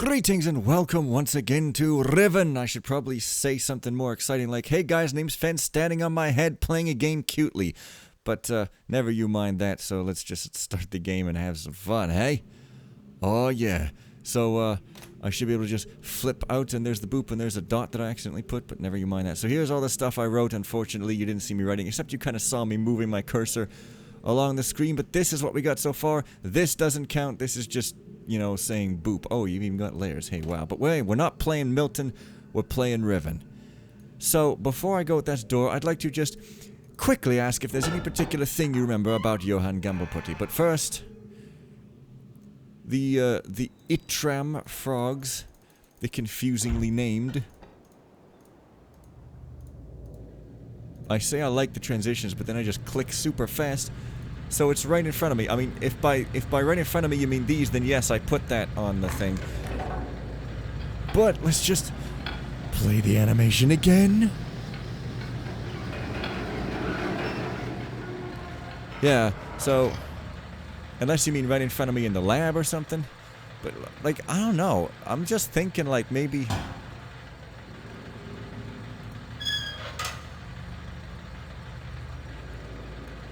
Greetings and welcome once again to Riven. I should probably say something more exciting like, hey guys, name's Fen, standing on my head, playing a game cutely. But never you mind that, so let's just start the game and have some fun, hey? Oh yeah. So I should be able to just flip out and there's the boop and there's a dot that I accidentally put, but never you mind that. So here's all the stuff I wrote. Unfortunately, you didn't see me writing, except you kind of saw me moving my cursor along the screen, but this is what we got so far. This doesn't count, this is just, you know, saying boop. Oh, you've even got layers. Hey, wow. But wait, we're not playing Milton, we're playing Riven. So, before I go at that door, I'd like to just quickly ask if there's any particular thing you remember about Johann Gambleputty. But first, the Itram frogs, the confusingly named. I say I like the transitions, but then I just click super fast. So it's right in front of me. I mean, if by right in front of me you mean these, then yes, I put that on the thing. But let's just play the animation again. Yeah, so unless you mean right in front of me in the lab or something. But like, I don't know. I'm just thinking like maybe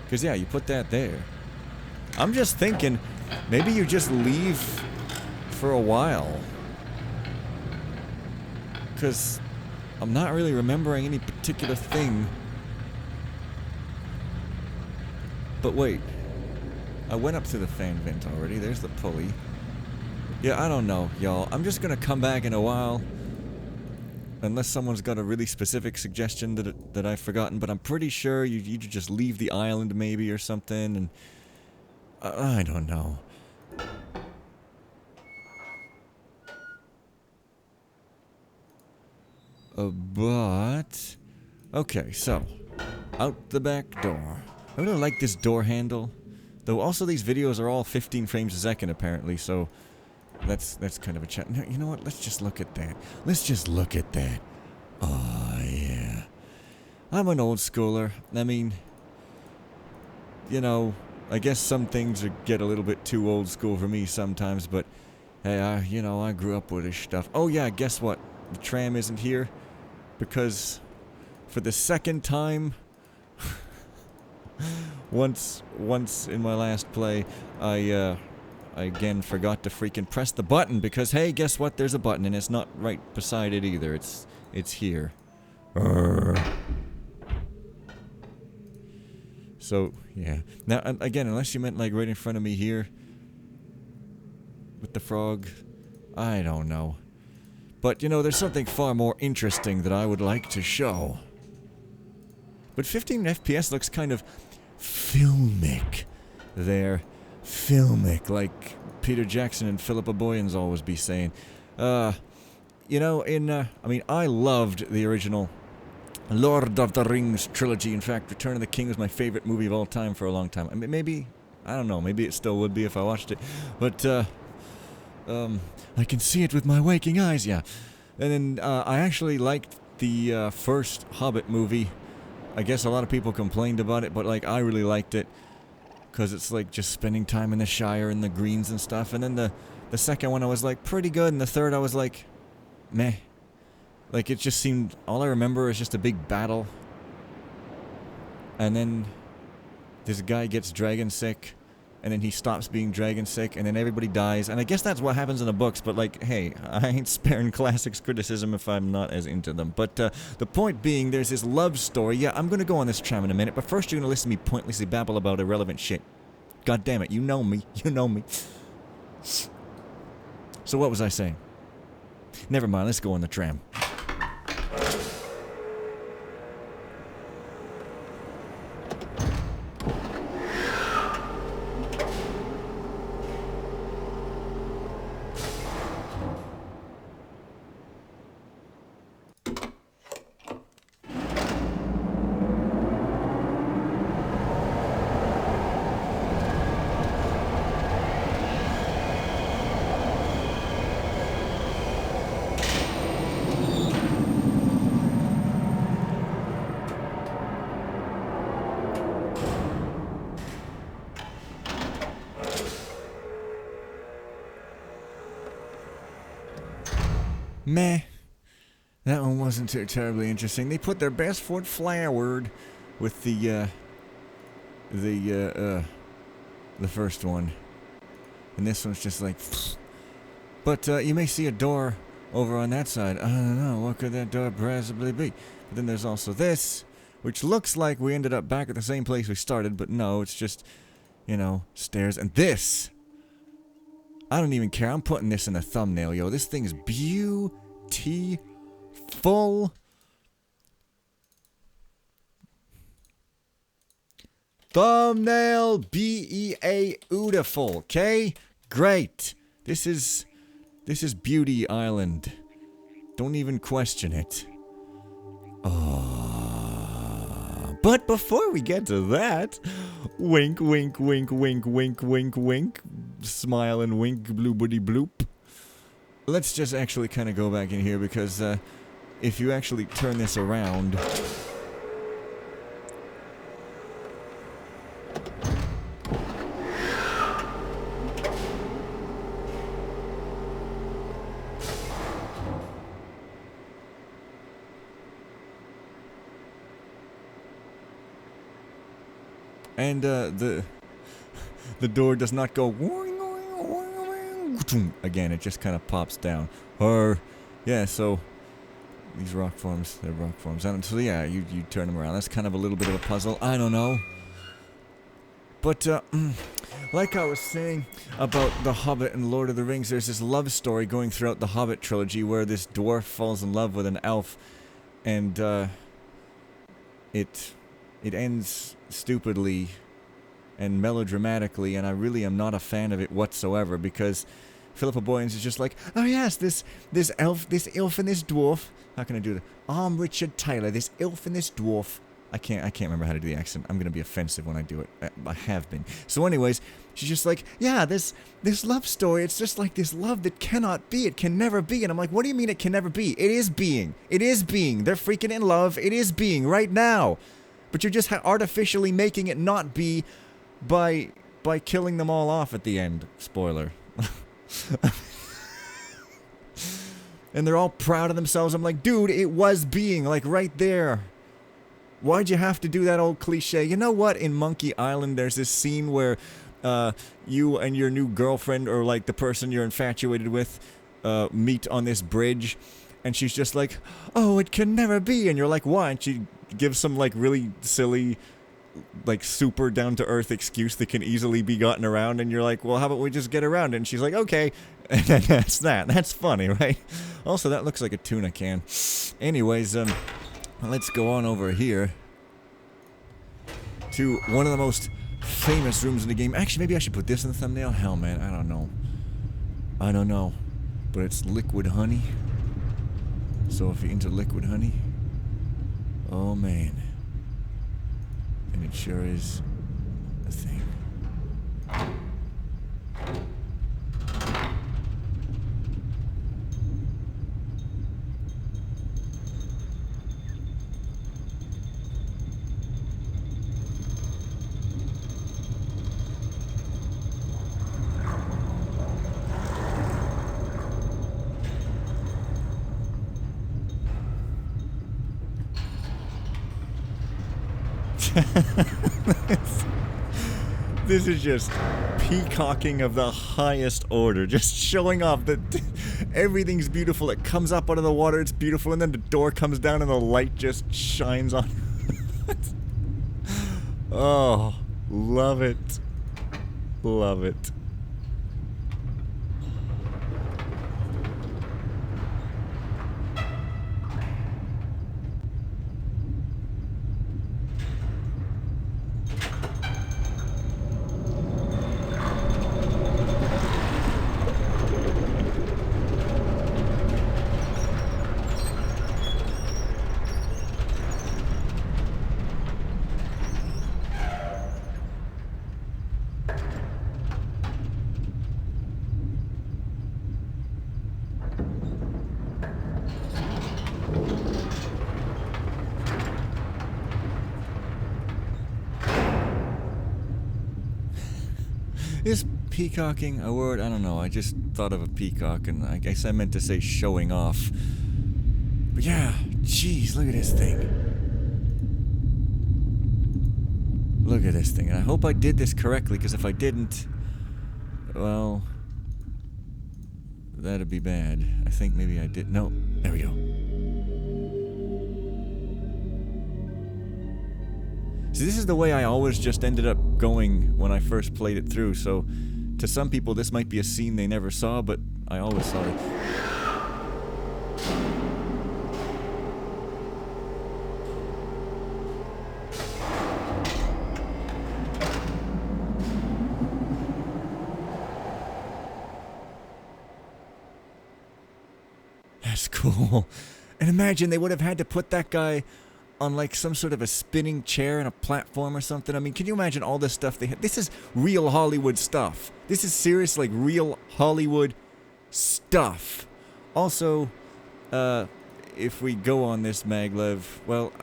because, yeah, you put that there. I'm just thinking, maybe you just leave for a while. Because I'm not really remembering any particular thing. But wait. I went up to the fan vent already. There's the pulley. Yeah, I don't know, y'all. I'm just gonna come back in a while. Unless someone's got a really specific suggestion that I've forgotten, but I'm pretty sure you just leave the island maybe or something, and I don't know. But okay, so out the back door. I really like this door handle, though. Also, these videos are all 15 frames a second apparently, so. That's kind of a chat. You know what? Let's just look at that. Let's just look at that. Oh, yeah. I'm an old schooler. I mean, you know, I guess some things get a little bit too old school for me sometimes, but hey, you know, I grew up with this stuff. Oh, yeah, guess what? The tram isn't here because for the second time, once in my last play, I again forgot to freaking press the button because, hey, guess what? There's a button and it's not right beside it either. It's here. So, yeah. Now, again, unless you meant like right in front of me here with the frog, I don't know. But, you know, there's something far more interesting that I would like to show. But 15 FPS looks kind of filmic there. Filmic, like Peter Jackson and Philippa Boyens always be saying. You know, I mean, I loved the original Lord of the Rings trilogy. In fact, Return of the King was my favorite movie of all time for a long time. I mean, maybe, I don't know, maybe it still would be if I watched it. But, I can see it with my waking eyes, yeah. And then, I actually liked the, first Hobbit movie. I guess a lot of people complained about it, but, like, I really liked it. Because it's like just spending time in the Shire and the greens and stuff. And then the second one I was like pretty good. And the third I was like, meh. Like it just seemed, all I remember is just a big battle. And then this guy gets dragon sick. And then he stops being dragon sick. And then everybody dies. And I guess that's what happens in the books. But like, hey, I ain't sparing classics criticism if I'm not as into them. But the point being, there's this love story. Yeah, I'm going to go on this tram in a minute. But first you're going to listen to me pointlessly babble about irrelevant shit. God damn it, you know me. You know me. So what was I saying? Never mind, let's go on the tram. Meh. That one wasn't too terribly interesting. They put their best foot forward with the first one. And this one's just like... But you may see a door over on that side. I don't know, what could that door possibly be? But then there's also this, which looks like we ended up back at the same place we started, but no, it's just, you know, stairs. And this! I don't even care. I'm putting this in a thumbnail, yo. This thing is beautiful. Thumbnail beautiful, okay? Great. This is Beauty Island. Don't even question it. But before we get to that, wink, wink, wink, wink, wink, wink, wink, smile and wink, bloopity bloop. Let's just actually kind of go back in here because if you actually turn this around... And the door does not go again, it just kind of pops down. Or yeah, so these rock forms, they're rock forms. And so yeah, you turn them around. That's kind of a little bit of a puzzle. I don't know. But like I was saying about The Hobbit and Lord of the Rings, there's this love story going throughout the Hobbit trilogy where this dwarf falls in love with an elf, and it ends stupidly and melodramatically, and I really am not a fan of it whatsoever, because Philippa Boyens is just like, oh yes, this elf and this dwarf. How can I do that? I'm Richard Taylor, this elf and this dwarf. I can't remember how to do the accent. I'm gonna be offensive when I do it. I have been. So anyways, she's just like, yeah, this love story, it's just like this love that cannot be, it can never be. And I'm like, what do you mean it can never be? It is being. It is being. They're freaking in love. It is being right now. But you're just artificially making it not be by killing them all off at the end. Spoiler. And they're all proud of themselves. I'm like, dude, it was being, like, right there. Why'd you have to do that old cliche? You know what? In Monkey Island, there's this scene where you and your new girlfriend, or like the person you're infatuated with, meet on this bridge, and she's just like, oh, it can never be. And you're like, why? And she gives some like really silly, like super down-to-earth excuse that can easily be gotten around, and you're like, well, how about we just get around it? And she's like, okay. And that's that. That's funny, right? Also, that looks like a tuna can. Anyways, let's go on over here to one of the most famous rooms in the game. Actually, maybe I should put this in the thumbnail. Hell, man, I don't know. I don't know. But it's liquid honey. So if you're into liquid honey, oh man. And it sure is a thing. This is just peacocking of the highest order, just showing off that everything's beautiful. It comes up out of the water, it's beautiful, and then the door comes down and the light just shines on. Oh, love it. Love it. Is peacocking a word? I don't know. I just thought of a peacock, and I guess I meant to say showing off. But yeah, jeez, look at this thing. Look at this thing. And I hope I did this correctly, because if I didn't, well, that'd be bad. I think maybe I did. No, there we go. See, this is the way I always just ended up going when I first played it through, so to some people this might be a scene they never saw, but I always saw it. That's cool. And imagine they would have had to put that guy on like some sort of a spinning chair and a platform or something. I mean, can you imagine all this stuff they had? This is real Hollywood stuff. This is serious, like real Hollywood stuff. Also, if we go on this maglev, well,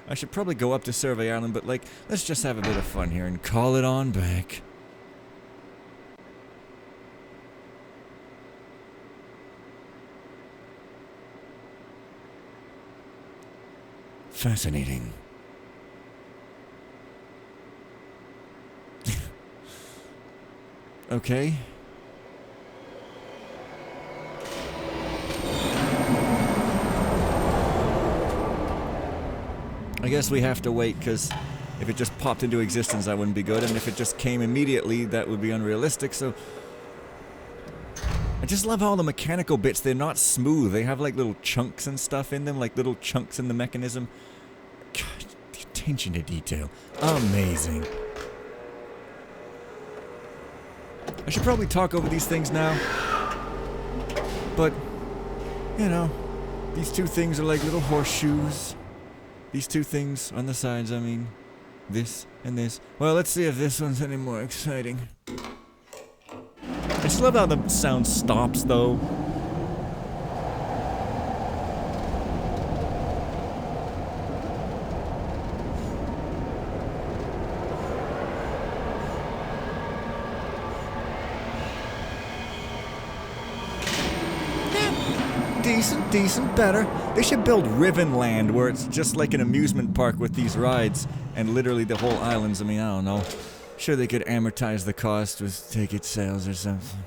I should probably go up to Survey Island, but like, let's just have a bit of fun here and call it on back. Fascinating. Okay. I guess we have to wait, because if it just popped into existence, that wouldn't be good, and if it just came immediately, that would be unrealistic, so... I just love all the mechanical bits. They're not smooth. They have like little chunks and stuff in them, like little chunks in the mechanism. God, the attention to detail. Amazing. I should probably talk over these things now. But, you know, these two things are like little horseshoes. These two things on the sides, I mean, this and this. Well, let's see if this one's any more exciting. I just love how the sound stops, though. Decent, better. They should build Riven Land, where it's just like an amusement park with these rides, and literally the whole islands. I mean, I don't know. Sure, they could amortize the cost with ticket sales or something.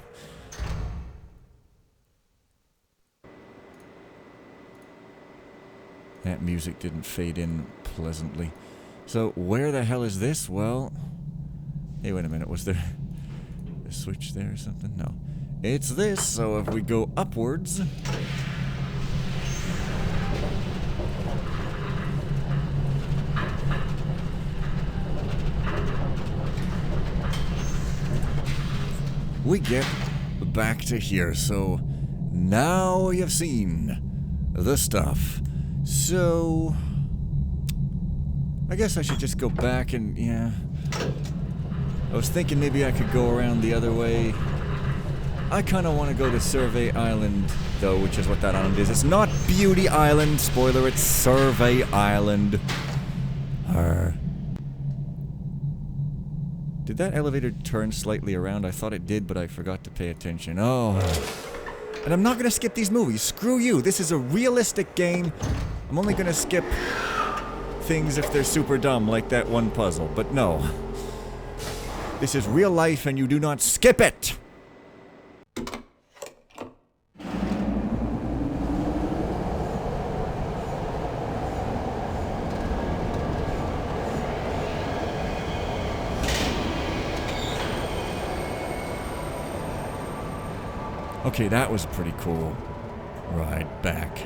That music didn't fade in pleasantly. So, where the hell is this? Well... Hey, wait a minute. Was there a switch there or something? No. It's this, so if we go upwards... we get back to here, so now you've seen the stuff. So, I guess I should just go back and, yeah. I was thinking maybe I could go around the other way. I kind of want to go to Survey Island, though, which is what that island is. It's not Beauty Island, spoiler, it's Survey Island. Did that elevator turn slightly around? I thought it did, but I forgot to pay attention. Oh. And I'm not gonna skip these movies. Screw you. This is a realistic game. I'm only gonna skip things if they're super dumb, like that one puzzle. But no. This is real life, and you do not skip it! Okay, that was pretty cool. Ride back.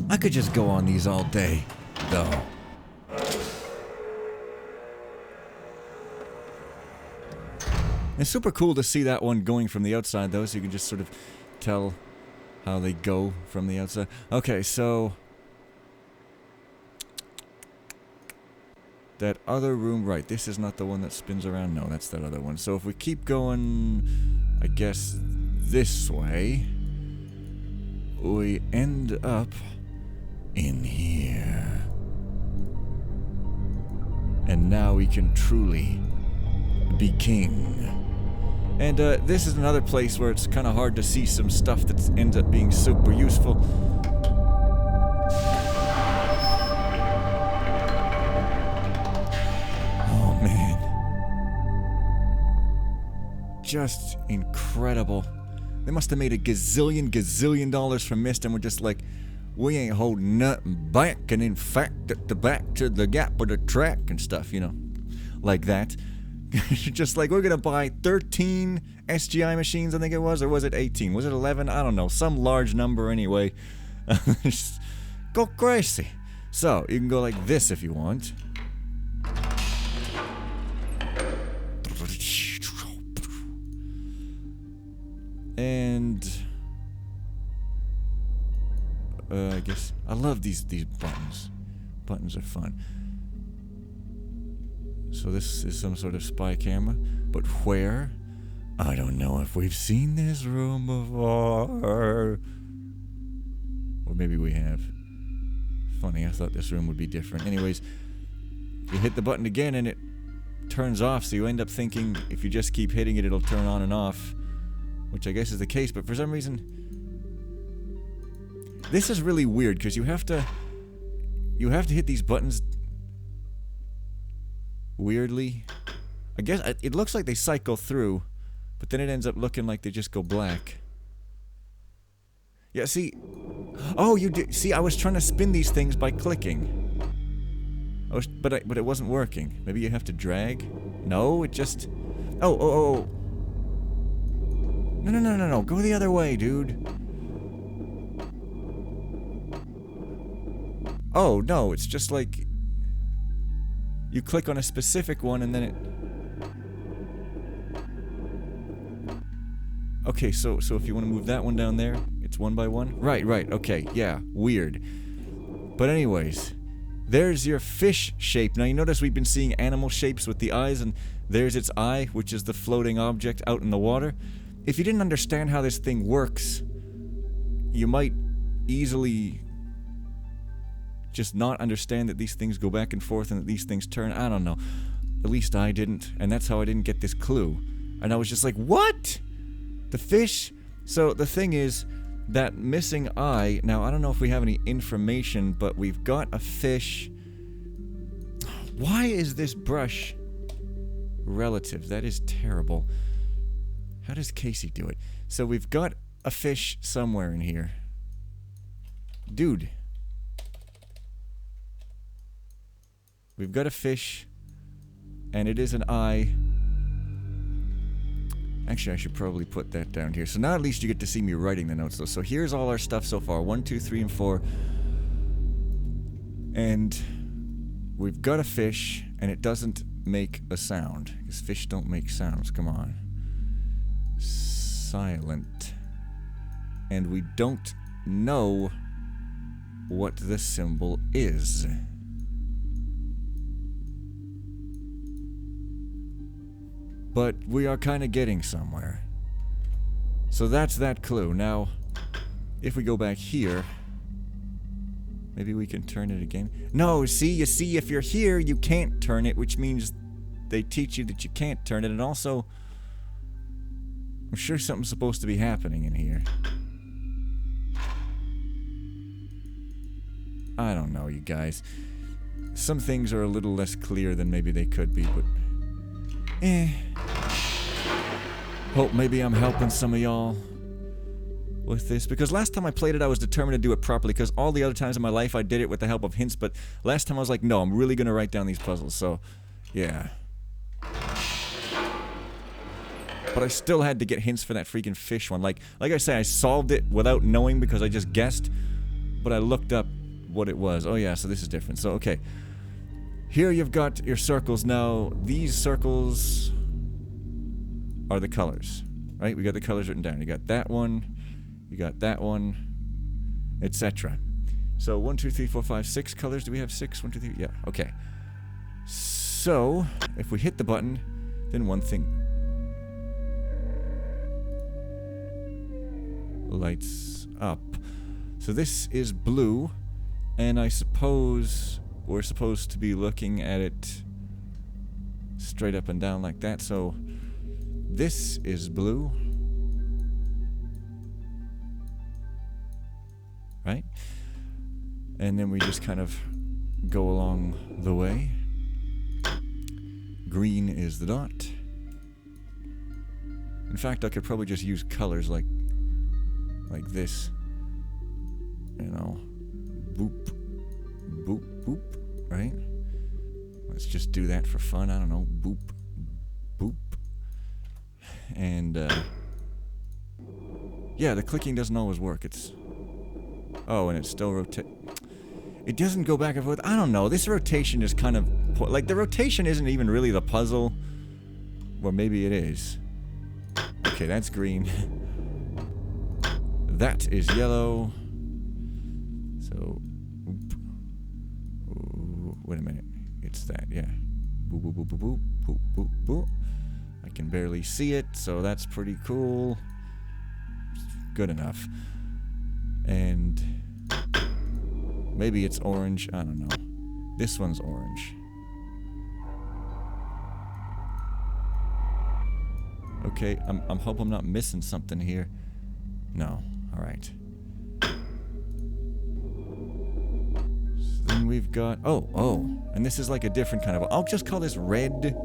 I could just go on these all day, though. It's super cool to see that one going from the outside, though, so you can just sort of tell how they go from the outside. Okay, so... that other room, right, this is not the one that spins around. No, that's that other one. So if we keep going, I guess, this way, we end up in here. And now we can truly be king. And this is another place where it's kind of hard to see some stuff that ends up being super useful. Oh man. Just incredible. They must have made a gazillion dollars from Mist, and we're just like, we ain't holding nothing back, and in fact, at the back to the gap of the track and stuff, you know, like that. Just like, we're gonna buy 13 SGI machines, I think it was, or was it 18? Was it 11? I don't know, some large number anyway. Just go crazy. So, you can go like this if you want. And I guess I love these buttons. Buttons are fun. So this is some sort of spy camera, but where? I don't know if we've seen this room before. Or maybe we have. Funny, I thought this room would be different. Anyways, you hit the button again and it turns off, so you end up thinking if you just keep hitting it, it'll turn on and off. Which I guess is the case, but for some reason... This is really weird, because you have to hit these buttons... weirdly. I guess it looks like they cycle through, but then it ends up looking like they just go black. Yeah, see... Oh, you do... See, I was trying to spin these things by clicking. But it wasn't working. Maybe you have to drag? No, it just... Oh. No. Go the other way, dude. Oh, no, it's just like... You click on a specific one and then it... Okay, so if you want to move that one down there, it's one by one? Right, okay, yeah, weird. But anyways, there's your fish shape. Now you notice we've been seeing animal shapes with the eyes, and there's its eye, which is the floating object out in the water. If you didn't understand how this thing works, you might easily just not understand that these things go back and forth and that these things turn. I don't know. At least I didn't, and that's how I didn't get this clue. And I was just like, what? The fish? So the thing is, that missing eye, now I don't know if we have any information, but we've got a fish. Why is this brush relative? That is terrible. How does Casey do it? So we've got a fish somewhere in here. Dude. We've got a fish, and it is an eye. Actually, I should probably put that down here. So now at least you get to see me writing the notes, though. So here's all our stuff so far. 1, 2, 3, and 4. And we've got a fish, and it doesn't make a sound. Because fish don't make sounds. Come on. Silent. And we don't know what the symbol is. But we are kind of getting somewhere. So that's that clue. Now, if we go back here, maybe we can turn it again. No, you see, if you're here, you can't turn it, which means they teach you that you can't turn it, and also, I'm sure something's supposed to be happening in here. I don't know, you guys. Some things are a little less clear than maybe they could be, but... Hope maybe I'm helping some of y'all with this, because last time I played it I was determined to do it properly, because all the other times in my life I did it with the help of hints, but last time I was like, no, I'm really gonna write down these puzzles, so yeah. But I still had to get hints for that freaking fish one. Like I say, I solved it without knowing because I just guessed, but I looked up what it was. Oh yeah, so this is different. So okay, here you've got your circles. Now these circles are the colors, right? We got the colors written down. You got that one, you got that one, etc. So 1, 2, 3, 4, 5, 6 colors. Do we have 6? 1, 2, 3. Yeah. Okay. So if we hit the button, then one thing lights up. So this is blue, and I suppose we're supposed to be looking at it straight up and down like that. So this is blue. Right? And then we just kind of go along the way. Green is the dot. In fact, I could probably just use colors like this. You know, boop, boop, boop, right? Let's just do that for fun. I don't know, boop, boop. And, yeah, the clicking doesn't always work. It's... Oh, and it's still rotate. It doesn't go back and forth. I don't know. This rotation is kind of... Like, the rotation isn't even really the puzzle. Or maybe it is. Okay, that's green. That is yellow. So... Ooh, wait a minute. It's that, yeah. Boop, boop, boop, boop, boop, boop, boop, boop. I can barely see it, so that's pretty cool. Good enough. And... maybe it's orange. I don't know. This one's orange. Okay, I'm hoping I'm not missing something here. No. Alright. So then we've got... Oh. And this is like a different kind of... I'll just call this red.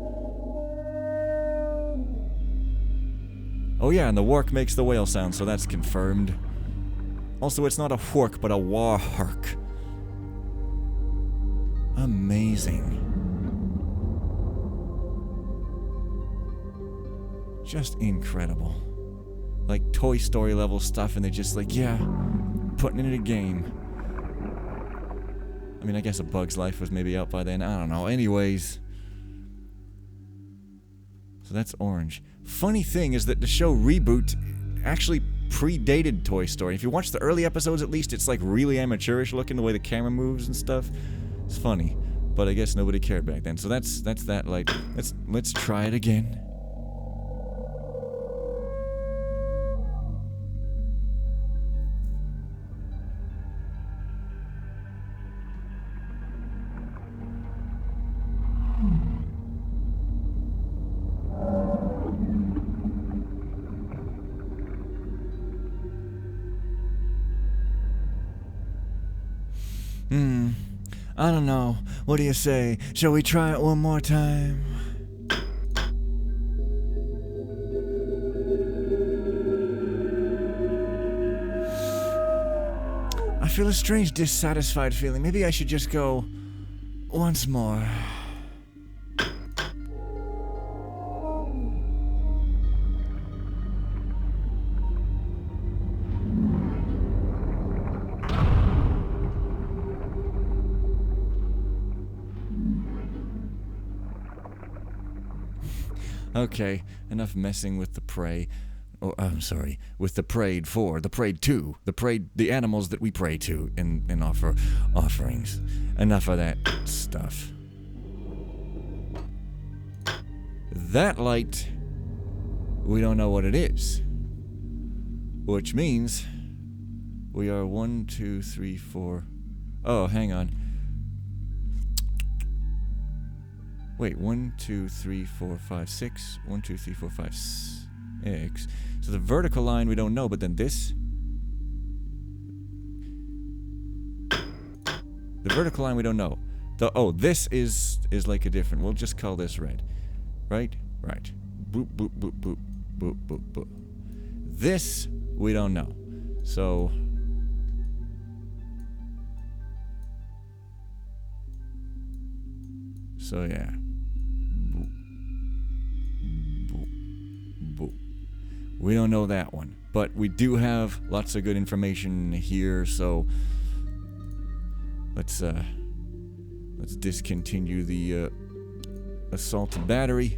Oh yeah, and the wark makes the whale sound, so that's confirmed. Also, it's not a whork, but a warhark. Amazing. Just incredible. Like Toy Story level stuff, and they're just like, yeah, putting it in a game. I mean, I guess A Bug's Life was maybe out by then. I don't know. Anyways. So that's orange. Funny thing is that the show Reboot actually predated Toy Story. If you watch the early episodes at least, it's like really amateurish looking, the way the camera moves and stuff. It's funny. But I guess nobody cared back then. So that's that, like, let's try it again. I don't know. What do you say? Shall we try it one more time? I feel a strange dissatisfied feeling. Maybe I should just go once more. Okay, enough messing with the prey. Oh, I'm sorry, with the prayed for, the prayed to, the animals that we pray to and offer offerings. Enough of that stuff. That light, we don't know what it is. Which means we are 1, 2, 3, 4. Oh, hang on. Wait, 1, 2, 3, 4, 5, 6. 1, 2, 3, 4, 5, 6. So the vertical line we don't know, but then this. The vertical line we don't know. This is like a different. We'll just call this red. Right? Right. Boop, boop, boop, boop, boop, boop, boop. This we don't know. So... So yeah. Boop. Boop. Boop. We don't know that one. But we do have lots of good information here, so let's discontinue the assault and battery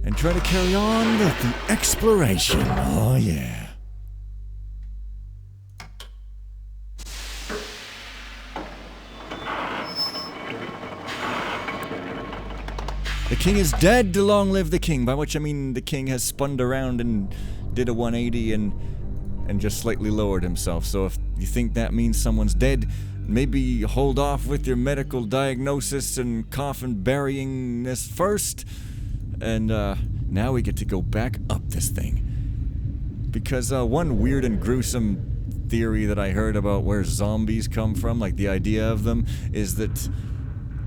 and try to carry on with the exploration. Oh yeah. The king is dead, long live the king, by which I mean the king has spun around and did a 180 and just slightly lowered himself. So if you think that means someone's dead, maybe hold off with your medical diagnosis and coffin burying this first. And now we get to go back up this thing. Because one weird and gruesome theory that I heard about where zombies come from, like the idea of them, is that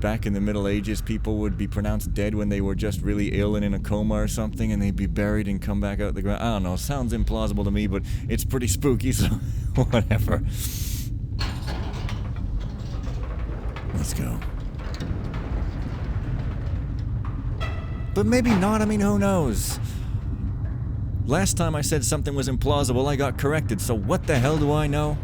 back in the Middle Ages, people would be pronounced dead when they were just really ill and in a coma or something, and they'd be buried and come back out of the ground. I don't know, sounds implausible to me, but it's pretty spooky, so whatever. Let's go. But maybe not, I mean, who knows? Last time I said something was implausible, I got corrected, so what the hell do I know?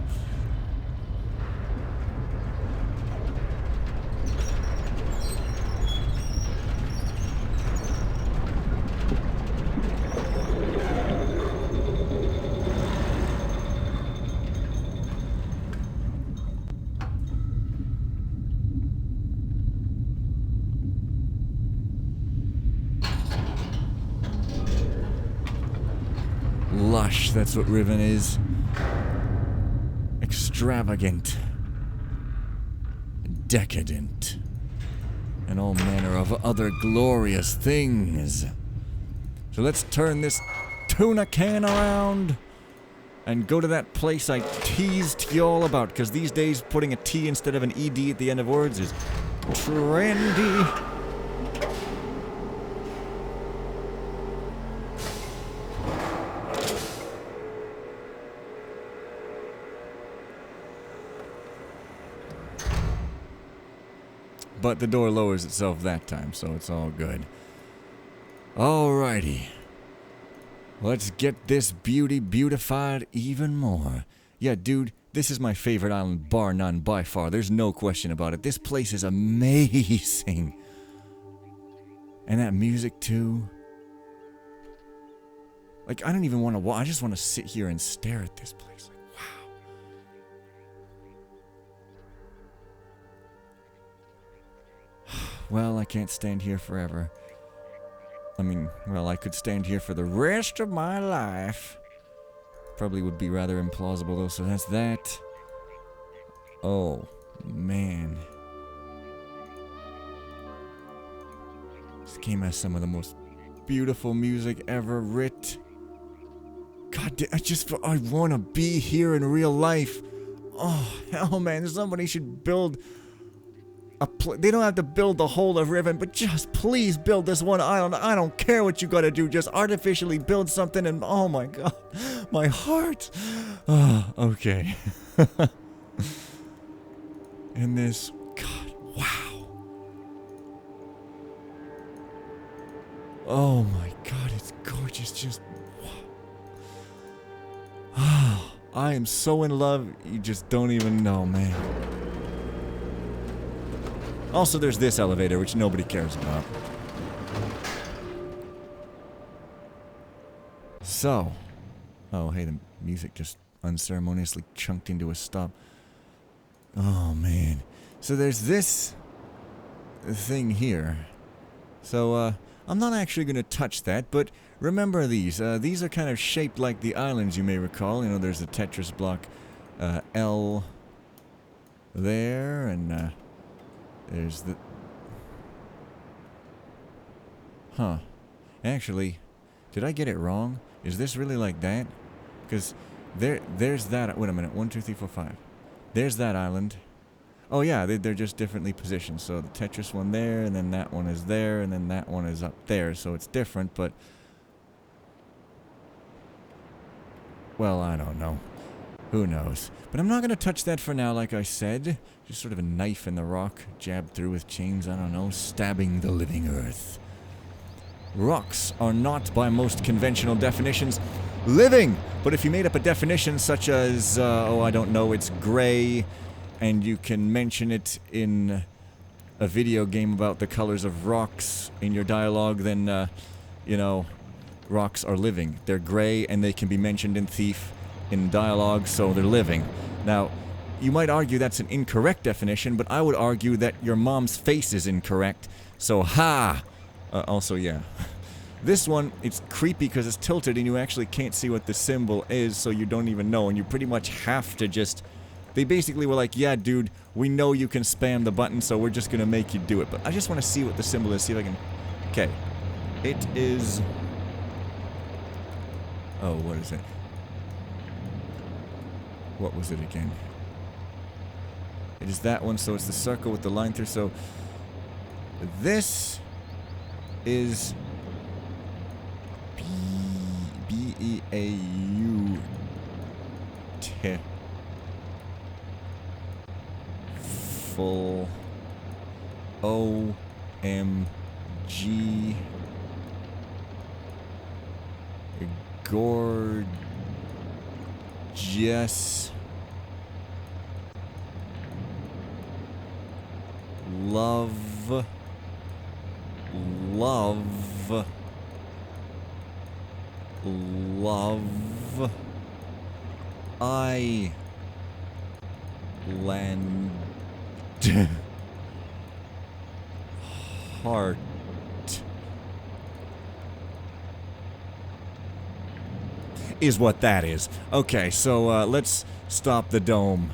Lush, that's what Riven is. Extravagant. Decadent. And all manner of other glorious things. So let's turn this tuna can around and go to that place I teased y'all about, because these days putting a T instead of an ED at the end of words is trendy. But the door lowers itself that time, so it's all good. Alrighty. Let's get this beauty beautified even more. Yeah, dude, this is my favorite island, bar none, by far. There's no question about it. This place is amazing. And that music, too. Like, I don't even want to watch. I just want to sit here and stare at this place. Well, I can't stand here forever. I mean, well, I could stand here for the rest of my life. Probably would be rather implausible, though, so that's that. Oh, man. This game has some of the most beautiful music ever writ. God, I want to be here in real life. Oh, hell, man, somebody should build... They don't have to build the whole of Riven, but just please build this one island. I don't care what you gotta do, just artificially build something and oh my god, my heart. Oh, okay. And this, god, wow. Oh my god, it's gorgeous, just wow. Oh, I am so in love, you just don't even know, man. Also, there's this elevator, which nobody cares about. So. Oh, hey, the music just unceremoniously chunked into a stop. Oh, man. So there's this thing here. So, I'm not actually going to touch that, but remember these. These are kind of shaped like the islands, you may recall. You know, there's the Tetris block L there, and, there's the... Huh. Actually, did I get it wrong? Is this really like that? Because there's that... Wait a minute. 1, 2, 3, 4, 5. There's that island. Oh, yeah. They're just differently positioned. So the Tetris one there, and then that one is there, and then that one is up there. So it's different, but... Well, I don't know. Who knows? But I'm not going to touch that for now, like I said. Just sort of a knife in the rock, jabbed through with chains, I don't know, stabbing the living earth. Rocks are not, by most conventional definitions, living! But if you made up a definition such as, oh, I don't know, it's gray, and you can mention it in a video game about the colors of rocks in your dialogue, then, you know, rocks are living. They're gray, and they can be mentioned in Thief, in dialogue, so they're living. Now, you might argue that's an incorrect definition, but I would argue that your mom's face is incorrect, so ha! Also, yeah. This one, it's creepy because it's tilted and you actually can't see what the symbol is, so you don't even know, and you pretty much have to just... They basically were like, yeah, dude, we know you can spam the button, so we're just gonna make you do it. But I just want to see what the symbol is, see if I can... Okay. It is... Oh, what is it? What was it again? It is that one, so it's the circle with the line through, so... This... is... B-E-A-U... T... Full... O-M-G... Gorgeous... Love... Love... Love... I... Land... Heart... Is what that is. Okay, so let's stop the dome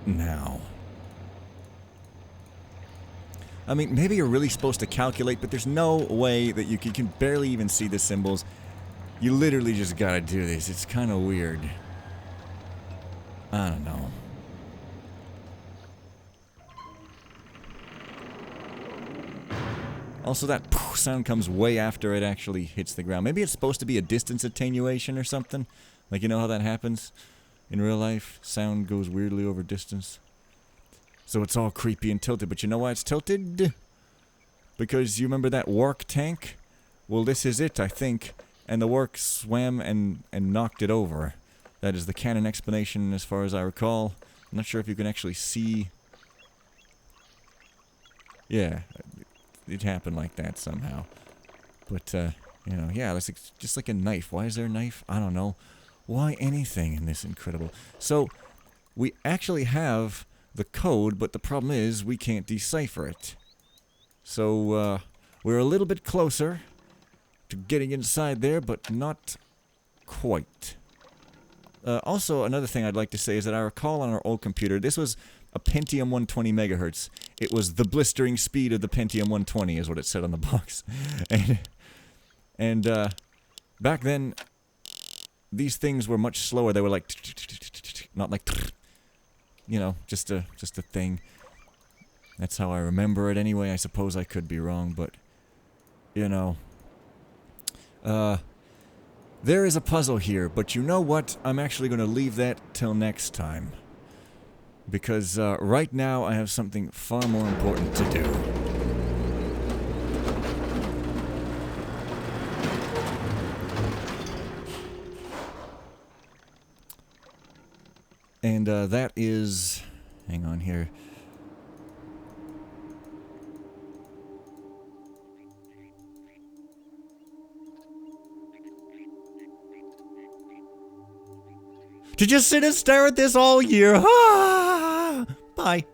now. I mean, maybe you're really supposed to calculate, but there's no way that you can barely even see the symbols. You literally just gotta do this. It's kind of weird. I don't know. Also, that poof sound comes way after it actually hits the ground. Maybe it's supposed to be a distance attenuation or something. Like, you know how that happens in real life? Sound goes weirdly over distance. So it's all creepy and tilted. But you know why it's tilted? Because you remember that Wark tank? Well, this is it, I think. And the Wark swam and knocked it over. That is the canon explanation as far as I recall. I'm not sure if you can actually see... Yeah, it happened like that somehow. But, you know, yeah, it's just like a knife. Why is there a knife? I don't know. Why anything in this incredible? So, we actually have the code, but the problem is we can't decipher it. So, we're a little bit closer to getting inside there, but not quite. Also, another thing I'd like to say is that I recall on our old computer, this was a Pentium 120 megahertz. It was the blistering speed of the Pentium 120 is what it said on the box. And back then, these things were much slower. They were like, not like, you know, just a thing. That's how I remember it anyway. I suppose I could be wrong, but, you know. There is a puzzle here, but you know what? I'm actually going to leave that till next time. Because right now I have something far more important to do. And that is... Hang on here. To just sit and stare at this all year. Ah! Bye.